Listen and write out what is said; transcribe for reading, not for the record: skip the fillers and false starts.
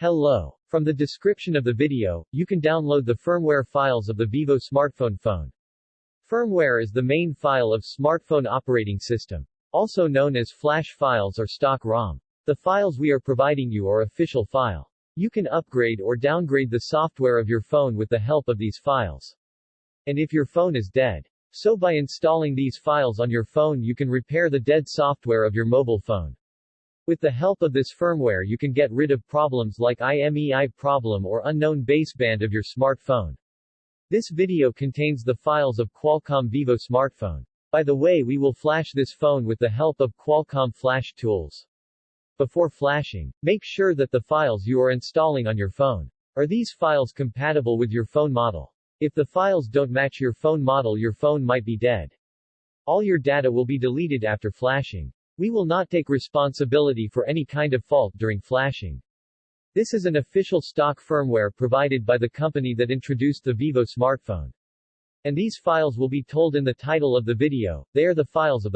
Hello. From the description of the video, you can download the firmware files of the Vivo smartphone phone. Firmware is the main file of smartphone operating system, also known as flash files or stock ROM. The files we are providing you are official file. You can upgrade or downgrade the software of your phone with the help of these files. And if your phone is dead, so by installing these files on your phone you can repair the dead software of your mobile phone. With the help of this firmware you can get rid of problems like IMEI problem or unknown baseband of your smartphone. This video contains the files of Qualcomm Vivo smartphone. By the way, we will flash this phone with the help of Qualcomm flash tools. Before flashing, make sure that the files you are installing on your phone are these files compatible with your phone model. If the files don't match your phone model, your phone might be dead. All your data will be deleted after flashing. We will not take responsibility for any kind of fault during flashing. This is an official stock firmware provided by the company that introduced the Vivo smartphone. And these files will be told in the title of the video. They are the files of the